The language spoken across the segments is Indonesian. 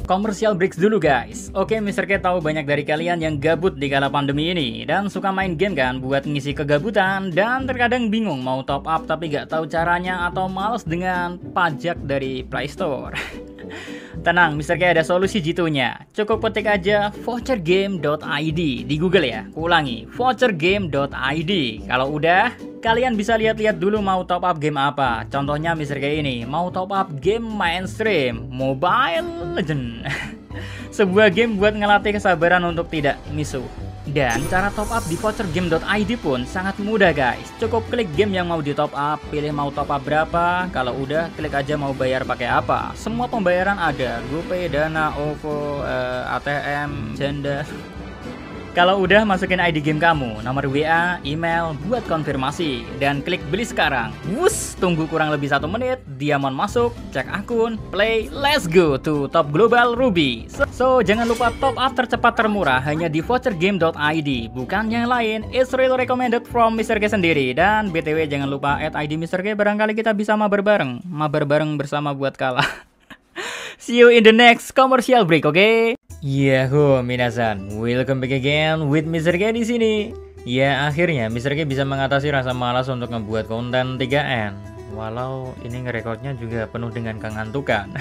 Commercial breaks dulu guys. Oke, Mr. K tahu banyak dari kalian yang gabut di kala pandemi ini dan suka main game kan buat ngisi kegabutan dan terkadang bingung mau top up tapi gak tahu caranya atau males dengan pajak dari Play Store. Tenang, Mr. K ada solusi jitunya. Cukup ketik aja vouchergame.id di Google ya. Ulangi, vouchergame.id. Kalau udah, kalian bisa lihat-lihat dulu mau top up game apa. Contohnya Mr. K ini, mau top up game mainstream, Mobile Legend. Sebuah game buat ngelatih kesabaran untuk tidak misu. Dan cara top up di vouchergame.id pun sangat mudah guys. Cukup klik game yang mau di top up, pilih mau top up berapa. Kalau udah, klik aja mau bayar pakai apa. Semua pembayaran ada, GoPay, Dana, OVO, ATM, Janda. Kalau udah, masukin ID game kamu, nomor WA, email, buat konfirmasi, dan klik beli sekarang. Wus, tunggu kurang lebih 1 menit, Diamond masuk, cek akun, play, let's go to Top Global Ruby. So, jangan lupa top up tercepat termurah hanya di vouchergame.id, bukan yang lain. It's really recommended from Mr. K sendiri. Dan BTW jangan lupa add ID Mr. K, barangkali kita bisa mabar bareng bersama buat kalah. See you in the next commercial break, okay? Yahoo, minasan, welcome back again with Mr. K di sini. Ya, akhirnya Mr. K bisa mengatasi rasa malas untuk membuat konten 3N. Walau ini ngerekodnya juga penuh dengan kegantukan.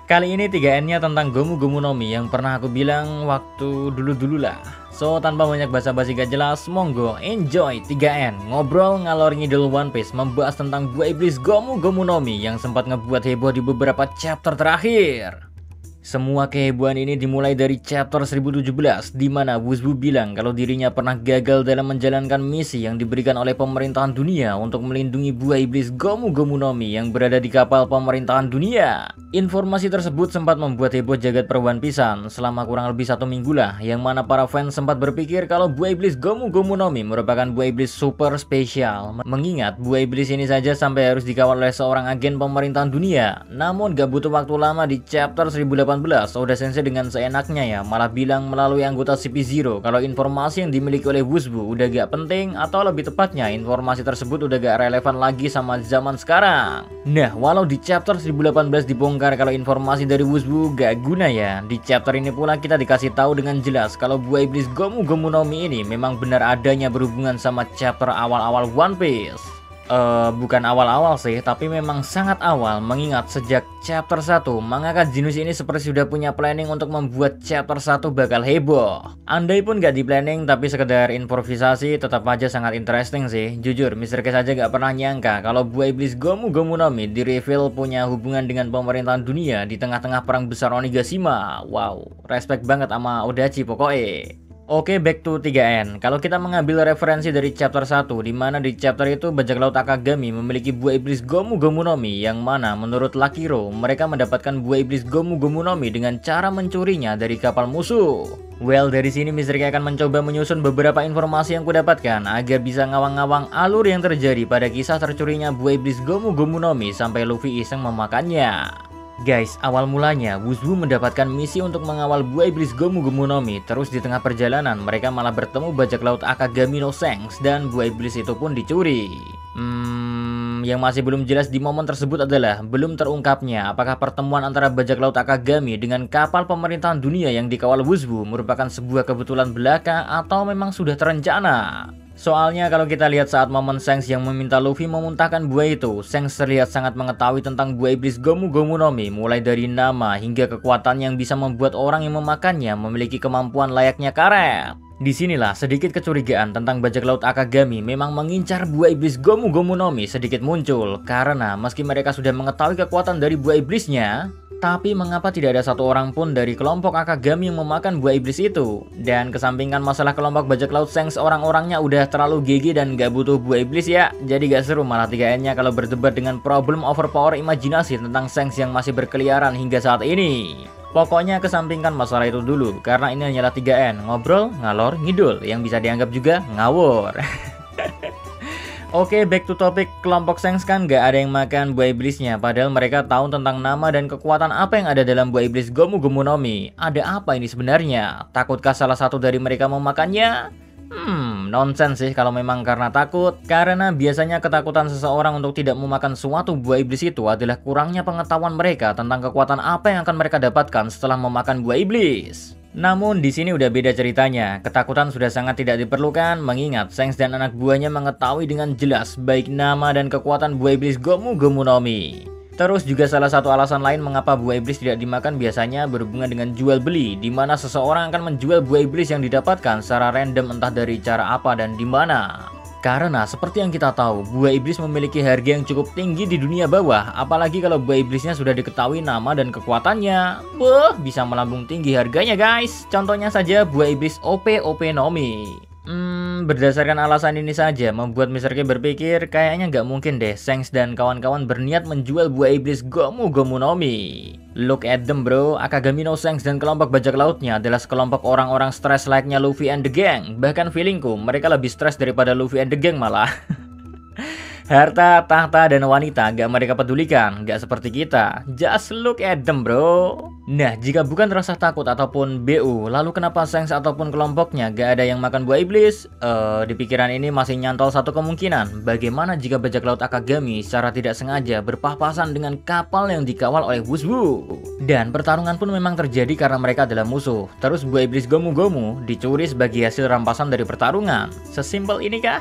Kali ini 3N-nya tentang Gomu Gomu no Mi yang pernah aku bilang waktu dulu-dulu lah. So, tanpa banyak basa-basi gak jelas, monggo enjoy 3N. Ngobrol ngalor ngidul One Piece membahas tentang buah iblis Gomu Gomu no Mi yang sempat ngebuat heboh di beberapa chapter terakhir. Semua kehebohan ini dimulai dari chapter 1017 di mana Wuzbu bilang kalau dirinya pernah gagal dalam menjalankan misi yang diberikan oleh pemerintahan dunia untuk melindungi buah iblis Gomu Gomu no Mi yang berada di kapal pemerintahan dunia. Informasi tersebut sempat membuat heboh jagat per One Piece-an selama kurang lebih 1 minggu lah, yang mana para fans sempat berpikir kalau buah iblis Gomu Gomu no Mi merupakan buah iblis super spesial, mengingat buah iblis ini saja sampai harus dikawal oleh seorang agen pemerintahan dunia. Namun gak butuh waktu lama di chapter 1018, Oda Sensei dengan seenaknya ya malah bilang melalui anggota CP0 kalau informasi yang dimiliki oleh Wuzbu udah gak penting, atau lebih tepatnya informasi tersebut udah gak relevan lagi sama zaman sekarang. Nah, walau di chapter 1018 dibongkar kalau informasi dari Wuzbu gak guna ya, di chapter ini pula kita dikasih tahu dengan jelas kalau buah iblis Gomu Gomu no Mi ini memang benar adanya berhubungan sama chapter awal-awal One Piece. Bukan awal-awal sih, tapi memang sangat awal, mengingat sejak chapter 1 mangaka Genus ini seperti sudah punya planning untuk membuat chapter 1 bakal heboh. Andai pun gak di planning tapi sekedar improvisasi, tetap aja sangat interesting sih. Jujur, Mr. K saja gak pernah nyangka kalau buah iblis Gomu Gomu no Mi di reveal punya hubungan dengan pemerintahan dunia di tengah-tengah perang besar Onigashima. Wow, respect banget sama Odachi pokoknya. Oke, back to 3N. Kalau kita mengambil referensi dari chapter 1, di mana di chapter itu bajak laut Akagami memiliki buah iblis Gomu Gomu no Mi, yang mana menurut Lakiro mereka mendapatkan buah iblis Gomu Gomu no Mi dengan cara mencurinya dari kapal musuh. Well, dari sini Mr. K akan mencoba menyusun beberapa informasi yang kudapatkan agar bisa ngawang-ngawang alur yang terjadi pada kisah tercurinya buah iblis Gomu Gomu no Mi sampai Luffy iseng memakannya. Guys, awal mulanya Wuzbu mendapatkan misi untuk mengawal buah iblis Gomu Gomu no Mi. Terus di tengah perjalanan mereka malah bertemu bajak laut Akagami no Shanks dan buah iblis itu pun dicuri. Yang masih belum jelas di momen tersebut adalah belum terungkapnya apakah pertemuan antara bajak laut Akagami dengan kapal pemerintahan dunia yang dikawal Wuzbu merupakan sebuah kebetulan belaka atau memang sudah terencana. Soalnya kalau kita lihat saat momen Shanks yang meminta Luffy memuntahkan buah itu, Shanks terlihat sangat mengetahui tentang buah iblis Gomu Gomu no Mi, mulai dari nama hingga kekuatan yang bisa membuat orang yang memakannya memiliki kemampuan layaknya karet. Disinilah sedikit kecurigaan tentang bajak laut Akagami memang mengincar buah iblis Gomu Gomu no Mi sedikit muncul, karena meski mereka sudah mengetahui kekuatan dari buah iblisnya, tapi mengapa tidak ada satu orang pun dari kelompok Akagami yang memakan buah iblis itu? Dan kesampingkan masalah kelompok bajak laut Shanks, orang-orangnya udah terlalu GG dan gak butuh buah iblis ya. Jadi gak seru malah 3N-nya kalau berdebat dengan problem overpower imajinasi tentang Shanks yang masih berkeliaran hingga saat ini. Pokoknya kesampingkan masalah itu dulu, karena ini hanyalah 3N, ngobrol, ngalor, ngidul, yang bisa dianggap juga ngawur. Oke, back to topic. Kelompok Shanks kan gak ada yang makan buah iblisnya, padahal mereka tahu tentang nama dan kekuatan apa yang ada dalam buah iblis Gomu Gomu no Mi. Ada apa ini sebenarnya? Takutkah salah satu dari mereka memakannya? nonsense sih kalau memang karena takut. Karena biasanya ketakutan seseorang untuk tidak memakan suatu buah iblis itu adalah kurangnya pengetahuan mereka tentang kekuatan apa yang akan mereka dapatkan setelah memakan buah iblis. Namun di sini udah beda ceritanya. Ketakutan sudah sangat tidak diperlukan mengingat Shanks dan anak buahnya mengetahui dengan jelas baik nama dan kekuatan buah iblis Gomu Gomu no Mi. Terus juga salah satu alasan lain mengapa buah iblis tidak dimakan biasanya berhubungan dengan jual beli, di mana seseorang akan menjual buah iblis yang didapatkan secara random entah dari cara apa dan di mana. Karena seperti yang kita tahu, buah iblis memiliki harga yang cukup tinggi di dunia bawah, apalagi kalau buah iblisnya sudah diketahui nama dan kekuatannya. Wah, bisa melambung tinggi harganya guys. Contohnya saja buah iblis OP no Mi. Berdasarkan alasan ini saja membuat Mr. K berpikir kayaknya nggak mungkin deh Shanks dan kawan-kawan berniat menjual buah iblis Gomu Gomu no Mi. Look at them bro, Akagami no Shanks dan kelompok bajak lautnya adalah sekelompok orang-orang stres like-nya Luffy and the Gang. Bahkan feelingku mereka lebih stres daripada Luffy and the Gang malah. Harta, tahta, dan wanita gak mereka pedulikan, gak seperti kita. Just look at them bro. Nah, jika bukan rasa takut ataupun BU, lalu kenapa Shanks ataupun kelompoknya gak ada yang makan buah iblis? Di pikiran ini masih nyantol satu kemungkinan. Bagaimana jika bajak laut Akagami secara tidak sengaja berpapasan dengan kapal yang dikawal oleh Wuzbu? Dan pertarungan pun memang terjadi karena mereka adalah musuh. Terus buah iblis Gomu Gomu dicuri sebagai hasil rampasan dari pertarungan. Sesimpel ini kah?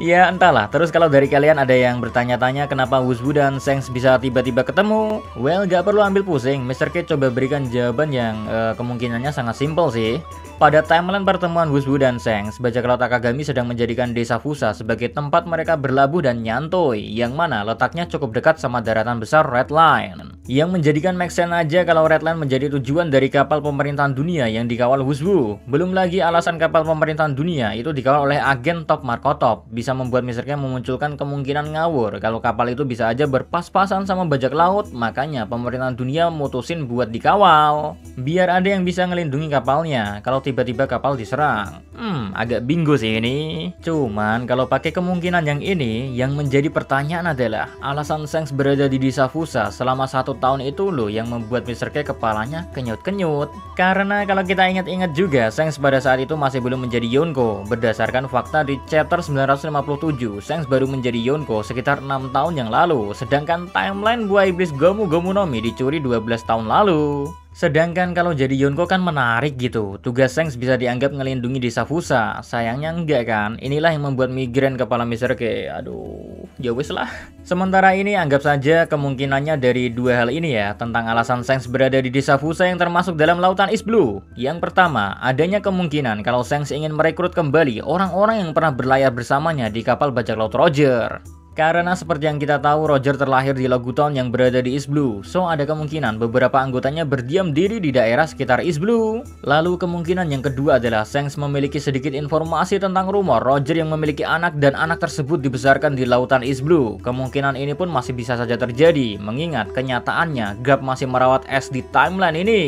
Ya entahlah, terus kalau dari kalian ada yang bertanya-tanya kenapa Wuzbu dan Shanks bisa tiba-tiba ketemu? Well, gak perlu ambil pusing, Mr. K coba berikan jawaban yang kemungkinannya sangat simpel sih. Pada timeline pertemuan Wuzbu dan Shanks, bajak laut Akagami sedang menjadikan desa Fusa sebagai tempat mereka berlabuh dan nyantoi, yang mana letaknya cukup dekat sama daratan besar Red Line. Yang menjadikan make sense aja kalau Red Line menjadi tujuan dari kapal pemerintahan dunia yang dikawal Wuzbu. Belum lagi alasan kapal pemerintahan dunia itu dikawal oleh agen Top Marco Top, bisa membuat Mr. K memunculkan kemungkinan ngawur kalau kapal itu bisa aja berpas-pasan sama bajak laut, makanya pemerintahan dunia mutusin buat dikawal. Biar ada yang bisa ngelindungi kapalnya kalau tiba-tiba kapal diserang. Agak bingo sih ini. Cuman kalau pakai kemungkinan yang ini, yang menjadi pertanyaan adalah alasan Shanks berada di desa Fusa selama 1 tahun itu loh yang membuat Mr. K kepalanya kenyut-kenyut. Karena kalau kita ingat-ingat juga, Shanks pada saat itu masih belum menjadi Yonko. Berdasarkan fakta di chapter 957, Shanks baru menjadi Yonko sekitar 6 tahun yang lalu. Sedangkan timeline buah iblis Gomu Gomu no Mi dicuri 12 tahun lalu. Sedangkan kalau jadi Yonko kan menarik gitu. Tugas Shanks bisa dianggap ngelindungi desa Fusa. Sayangnya enggak kan. Inilah yang membuat migrain kepala Mr. K. Aduh, ya wis lah. Sementara ini anggap saja kemungkinannya dari dua hal ini ya, tentang alasan Shanks berada di desa Fusa yang termasuk dalam lautan East Blue. Yang pertama, adanya kemungkinan kalau Shanks ingin merekrut kembali orang-orang yang pernah berlayar bersamanya di kapal bajak laut Roger. Karena seperti yang kita tahu, Roger terlahir di Logutown yang berada di East Blue. So ada kemungkinan beberapa anggotanya berdiam diri di daerah sekitar East Blue. Lalu kemungkinan yang kedua adalah Shanks memiliki sedikit informasi tentang rumor Roger yang memiliki anak dan anak tersebut dibesarkan di lautan East Blue. Kemungkinan ini pun masih bisa saja terjadi, mengingat kenyataannya Garp masih merawat S di timeline ini.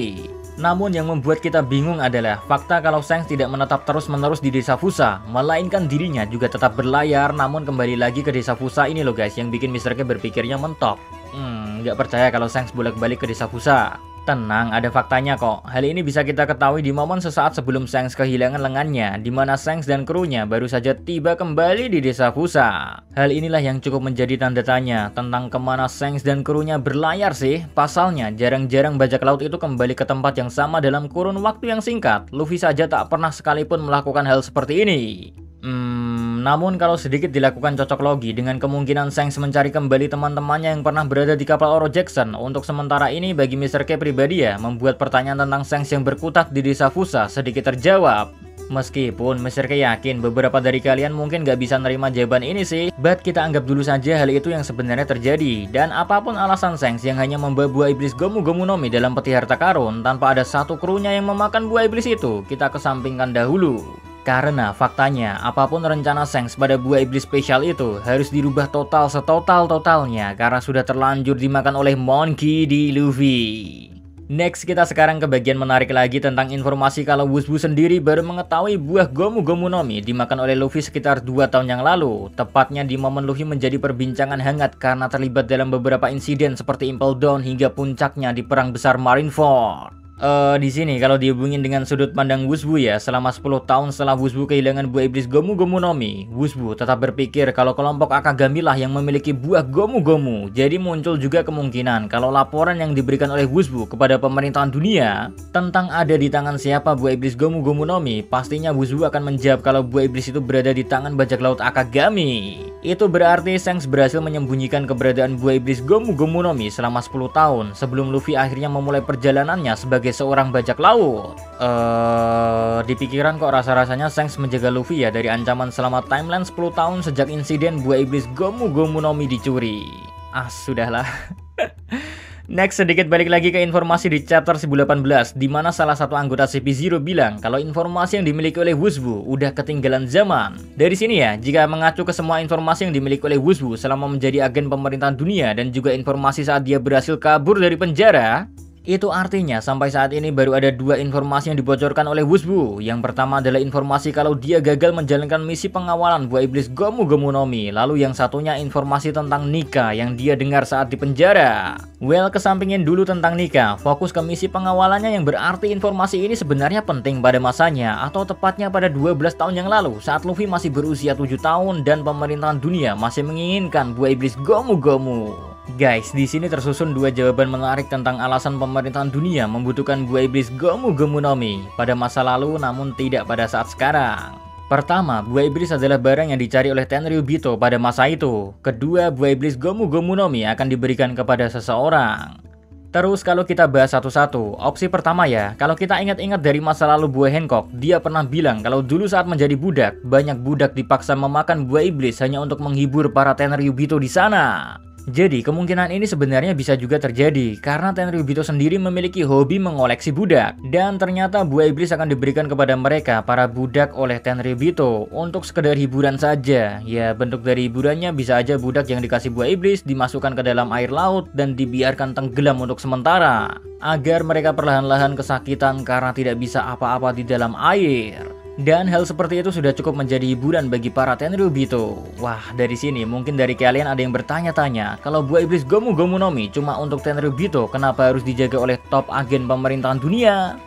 Namun yang membuat kita bingung adalah fakta kalau Shanks tidak menetap terus-menerus di desa Fusa, melainkan dirinya juga tetap berlayar namun kembali lagi ke desa Fusa ini loh guys, yang bikin Mr. K berpikirnya mentok. Nggak percaya kalau Shanks bolak-balik ke desa Fusa. Tenang, ada faktanya kok. Hal ini bisa kita ketahui di momen sesaat sebelum Shanks kehilangan lengannya, di mana Shanks dan krunya baru saja tiba kembali di desa Fusa. Hal inilah yang cukup menjadi tanda tanya tentang kemana Shanks dan krunya berlayar sih. Pasalnya, jarang-jarang bajak laut itu kembali ke tempat yang sama dalam kurun waktu yang singkat. Luffy saja tak pernah sekalipun melakukan hal seperti ini. Namun kalau sedikit dilakukan cocok logi dengan kemungkinan Shanks mencari kembali teman-temannya yang pernah berada di kapal Oro Jackson, untuk sementara ini bagi Mr. K pribadi ya, membuat pertanyaan tentang Shanks yang berkutat di desa Fusa sedikit terjawab. Meskipun Mr. K yakin beberapa dari kalian mungkin gak bisa nerima jawaban ini sih, but kita anggap dulu saja hal itu yang sebenarnya terjadi. Dan apapun alasan Shanks yang hanya membawa buah iblis Gomu Gomu no Mi dalam peti harta karun tanpa ada satu krunya yang memakan buah iblis itu, kita kesampingkan dahulu. Karena faktanya, apapun rencana Shanks pada buah iblis spesial itu harus dirubah total setotal-totalnya karena sudah terlanjur dimakan oleh Monkey D. Luffy. Next, kita sekarang ke bagian menarik lagi tentang informasi kalau Wuzbu sendiri baru mengetahui buah Gomu Gomu no Mi dimakan oleh Luffy sekitar 2 tahun yang lalu. Tepatnya di momen Luffy menjadi perbincangan hangat karena terlibat dalam beberapa insiden seperti Impel Down hingga puncaknya di perang besar Marineford. Di sini kalau dihubungin dengan sudut pandang Wusbu ya, selama 10 tahun setelah Wusbu kehilangan buah iblis Gomu Gomu no Mi, Wusbu tetap berpikir kalau kelompok Akagami lah yang memiliki buah Gomu Gomu. Jadi muncul juga kemungkinan kalau laporan yang diberikan oleh Wusbu kepada pemerintahan dunia tentang ada di tangan siapa buah iblis Gomu Gomu no Mi, pastinya Wusbu akan menjawab kalau buah iblis itu berada di tangan bajak laut Akagami. Itu berarti Shanks berhasil menyembunyikan keberadaan buah iblis Gomu Gomu no Mi selama 10 tahun sebelum Luffy akhirnya memulai perjalanannya sebagai seorang bajak laut. Di pikiran kok rasa-rasanya Shanks menjaga Luffy ya dari ancaman selama timeline 10 tahun sejak insiden buah iblis Gomu Gomu no Mi dicuri. Sudahlah. Next, sedikit balik lagi ke informasi di chapter 1018, di mana salah satu anggota CP0 bilang kalau informasi yang dimiliki oleh Wusbu udah ketinggalan zaman. Dari sini ya, jika mengacu ke semua informasi yang dimiliki oleh Wusbu selama menjadi agen pemerintahan dunia dan juga informasi saat dia berhasil kabur dari penjara, itu artinya sampai saat ini baru ada 2 informasi yang dibocorkan oleh Wusbu. Yang pertama adalah informasi kalau dia gagal menjalankan misi pengawalan buah iblis Gomu Gomu no Mi. Lalu yang satunya informasi tentang Nika yang dia dengar saat di penjara. Well, kesampingin dulu tentang Nika, fokus ke misi pengawalannya yang berarti informasi ini sebenarnya penting pada masanya, atau tepatnya pada 12 tahun yang lalu saat Luffy masih berusia 7 tahun dan pemerintahan dunia masih menginginkan buah iblis Gomu Gomu. Guys, di sini tersusun 2 jawaban menarik tentang alasan pemerintahan dunia membutuhkan buah iblis Gomu Gomu no Mi pada masa lalu namun tidak pada saat sekarang. Pertama, buah iblis adalah barang yang dicari oleh Tenryubito pada masa itu. Kedua, buah iblis Gomu Gomu no Mi akan diberikan kepada seseorang. Terus kalau kita bahas satu-satu, opsi pertama ya, kalau kita ingat-ingat dari masa lalu buah Hancock, dia pernah bilang kalau dulu saat menjadi budak, banyak budak dipaksa memakan buah iblis hanya untuk menghibur para Tenryubito di sana. Jadi kemungkinan ini sebenarnya bisa juga terjadi karena Tenryubito sendiri memiliki hobi mengoleksi budak. Dan ternyata buah iblis akan diberikan kepada mereka para budak oleh Tenryubito untuk sekedar hiburan saja. Ya, bentuk dari hiburannya bisa aja budak yang dikasih buah iblis dimasukkan ke dalam air laut dan dibiarkan tenggelam untuk sementara agar mereka perlahan-lahan kesakitan karena tidak bisa apa-apa di dalam air. Dan hal seperti itu sudah cukup menjadi hiburan bagi para Tenryubito. Wah, dari sini mungkin dari kalian ada yang bertanya-tanya, kalau buah iblis Gomu Gomu no Mi cuma untuk Tenryubito, kenapa harus dijaga oleh top agen pemerintahan dunia?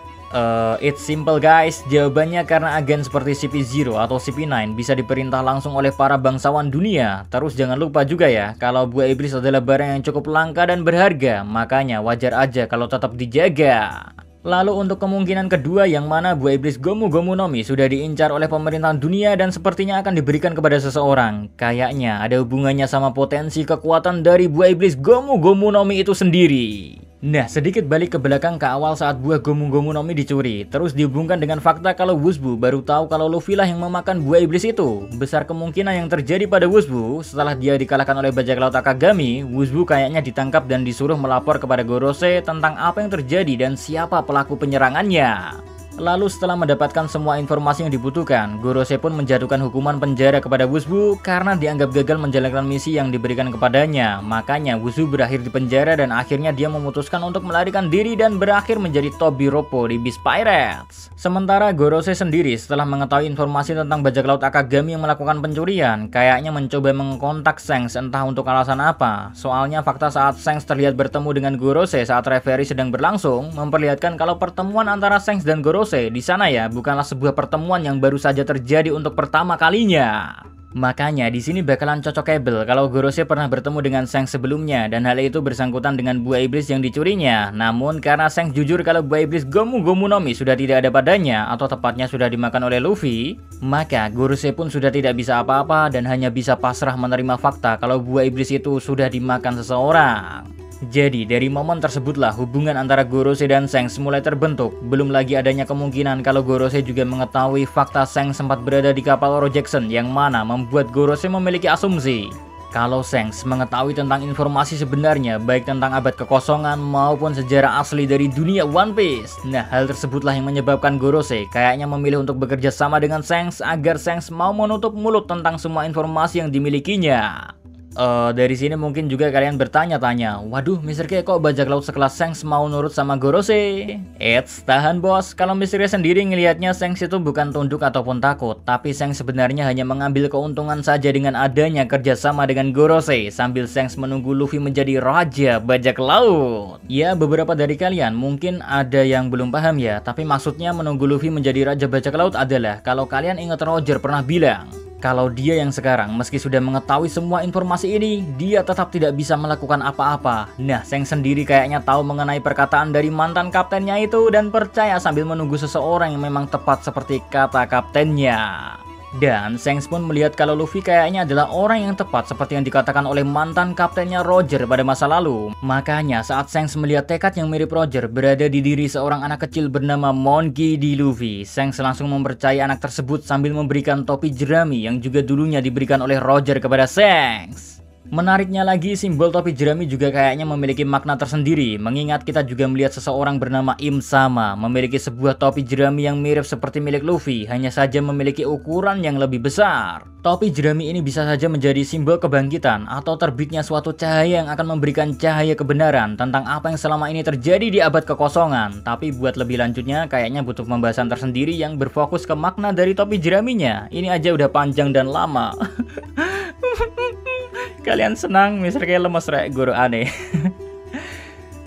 It's simple guys, jawabannya karena agen seperti CP0 atau CP9 bisa diperintah langsung oleh para bangsawan dunia. Terus jangan lupa juga ya, kalau buah iblis adalah barang yang cukup langka dan berharga, makanya wajar aja kalau tetap dijaga. Lalu untuk kemungkinan kedua yang mana buah iblis Gomu Gomu no Mi sudah diincar oleh pemerintahan dunia dan sepertinya akan diberikan kepada seseorang. Kayaknya ada hubungannya sama potensi kekuatan dari buah iblis Gomu Gomu no Mi itu sendiri. Nah, sedikit balik ke belakang ke awal saat buah Gomu Gomu no Mi dicuri, terus dihubungkan dengan fakta kalau Wusbu baru tahu kalau Luffy lah yang memakan buah iblis itu. Besar kemungkinan yang terjadi pada Wusbu setelah dia dikalahkan oleh bajak laut Akagami, Wusbu kayaknya ditangkap dan disuruh melapor kepada Gorose tentang apa yang terjadi dan siapa pelaku penyerangannya. Lalu setelah mendapatkan semua informasi yang dibutuhkan, Gorose pun menjatuhkan hukuman penjara kepada Wusbu karena dianggap gagal menjalankan misi yang diberikan kepadanya. Makanya Wusbu berakhir di penjara dan akhirnya dia memutuskan untuk melarikan diri dan berakhir menjadi Tobiropo di Beast Pirates. Sementara Gorose sendiri setelah mengetahui informasi tentang bajak laut Akagami yang melakukan pencurian, kayaknya mencoba mengkontak Shanks entah untuk alasan apa. Soalnya fakta saat Shanks terlihat bertemu dengan Gorose saat referee sedang berlangsung memperlihatkan kalau pertemuan antara Shanks dan Gorose di sana ya bukanlah sebuah pertemuan yang baru saja terjadi untuk pertama kalinya. Makanya di sini bakalan cocokable kalau Gorose pernah bertemu dengan Shanks sebelumnya dan hal itu bersangkutan dengan buah iblis yang dicurinya. Namun karena Shanks jujur kalau buah iblis Gomu Gomu no Mi sudah tidak ada padanya atau tepatnya sudah dimakan oleh Luffy, maka Gorose pun sudah tidak bisa apa-apa dan hanya bisa pasrah menerima fakta kalau buah iblis itu sudah dimakan seseorang. Jadi dari momen tersebutlah hubungan antara Gorose dan Shanks mulai terbentuk. Belum lagi adanya kemungkinan kalau Gorose juga mengetahui fakta Shanks sempat berada di kapal Oro Jackson, yang mana membuat Gorose memiliki asumsi kalau Shanks mengetahui tentang informasi sebenarnya baik tentang abad kekosongan maupun sejarah asli dari dunia One Piece. Nah, hal tersebutlah yang menyebabkan Gorose kayaknya memilih untuk bekerja sama dengan Shanks agar Shanks mau menutup mulut tentang semua informasi yang dimilikinya. Dari sini mungkin juga kalian bertanya-tanya, waduh Mr. K kok bajak laut sekelas Shanks mau nurut sama Gorose? Eits, tahan bos, kalau Mr. K sendiri ngelihatnya Shanks itu bukan tunduk ataupun takut, tapi Shanks sebenarnya hanya mengambil keuntungan saja dengan adanya kerjasama dengan Gorose, sambil Shanks menunggu Luffy menjadi raja bajak laut. Ya, beberapa dari kalian mungkin ada yang belum paham ya, tapi maksudnya menunggu Luffy menjadi raja bajak laut adalah kalau kalian ingat Roger pernah bilang, kalau dia yang sekarang meski sudah mengetahui semua informasi ini, dia tetap tidak bisa melakukan apa-apa. Nah, Shanks sendiri kayaknya tahu mengenai perkataan dari mantan kaptennya itu dan percaya sambil menunggu seseorang yang memang tepat seperti kata kaptennya. Dan Shanks pun melihat kalau Luffy kayaknya adalah orang yang tepat seperti yang dikatakan oleh mantan kaptennya Roger pada masa lalu. Makanya saat Shanks melihat tekad yang mirip Roger berada di diri seorang anak kecil bernama Monkey D. Luffy, Shanks langsung mempercayai anak tersebut sambil memberikan topi jerami yang juga dulunya diberikan oleh Roger kepada Shanks. Menariknya lagi, simbol topi jerami juga kayaknya memiliki makna tersendiri, mengingat kita juga melihat seseorang bernama Im Sama memiliki sebuah topi jerami yang mirip seperti milik Luffy, hanya saja memiliki ukuran yang lebih besar. Topi jerami ini bisa saja menjadi simbol kebangkitan atau terbitnya suatu cahaya yang akan memberikan cahaya kebenaran tentang apa yang selama ini terjadi di abad kekosongan. Tapi buat lebih lanjutnya kayaknya butuh pembahasan tersendiri yang berfokus ke makna dari topi jeraminya. Ini aja udah panjang dan lama. Kalian senang, Mr. K lemes rek, guru aneh.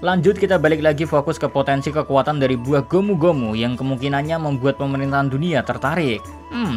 Lanjut kita balik lagi fokus ke potensi kekuatan dari buah Gomu-Gomu yang kemungkinannya membuat pemerintahan dunia tertarik.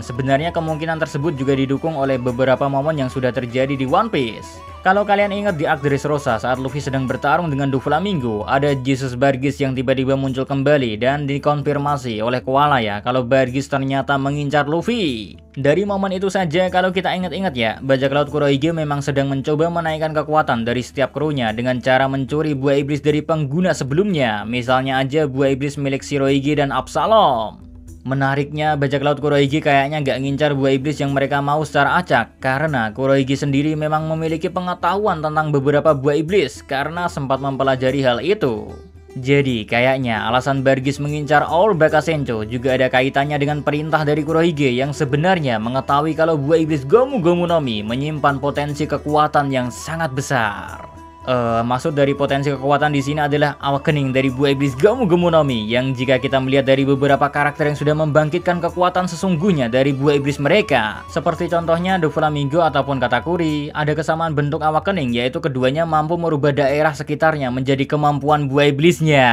Sebenarnya kemungkinan tersebut juga didukung oleh beberapa momen yang sudah terjadi di One Piece. Kalau kalian ingat di Arc Dressrosa saat Luffy sedang bertarung dengan Doflamingo, ada Jesus Bargis yang tiba-tiba muncul kembali dan dikonfirmasi oleh Koala ya kalau Bargis ternyata mengincar Luffy. Dari momen itu saja kalau kita ingat-ingat ya, bajak laut Kurohige memang sedang mencoba menaikkan kekuatan dari setiap krunya dengan cara mencuri buah iblis dari pengguna sebelumnya, misalnya aja buah iblis milik Shirohige dan Absalom. Menariknya, bajak laut Kurohige kayaknya gak ngincar buah iblis yang mereka mau secara acak, karena Kurohige sendiri memang memiliki pengetahuan tentang beberapa buah iblis karena sempat mempelajari hal itu. Jadi kayaknya alasan Bargis mengincar All Bakasencho juga ada kaitannya dengan perintah dari Kurohige yang sebenarnya mengetahui kalau buah iblis Gomu-Gomu no Mi menyimpan potensi kekuatan yang sangat besar. Maksud dari potensi kekuatan di sini adalah awakening dari buah iblis Gomu-Gomu no Mi yang jika kita melihat dari beberapa karakter yang sudah membangkitkan kekuatan sesungguhnya dari buah iblis mereka, seperti contohnya Doflamingo ataupun Katakuri, ada kesamaan bentuk awakening yaitu keduanya mampu merubah daerah sekitarnya menjadi kemampuan buah iblisnya.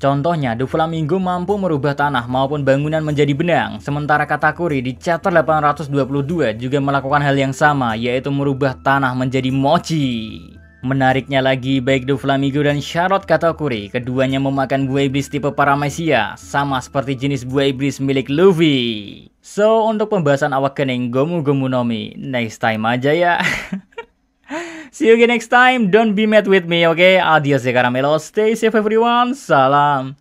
Contohnya, Doflamingo mampu merubah tanah maupun bangunan menjadi benang, sementara Katakuri di chapter 822 juga melakukan hal yang sama, yaitu merubah tanah menjadi mochi. Menariknya lagi, baik Doflamingo dan Charlotte Katakuri, keduanya memakan buah iblis tipe Paramecia, sama seperti jenis buah iblis milik Luffy. So, untuk pembahasan awakening Gomu-Gomu no Mi, next time aja ya. See you again next time, don't be mad with me, okay? Adios ya Caramelo, stay safe everyone, salam.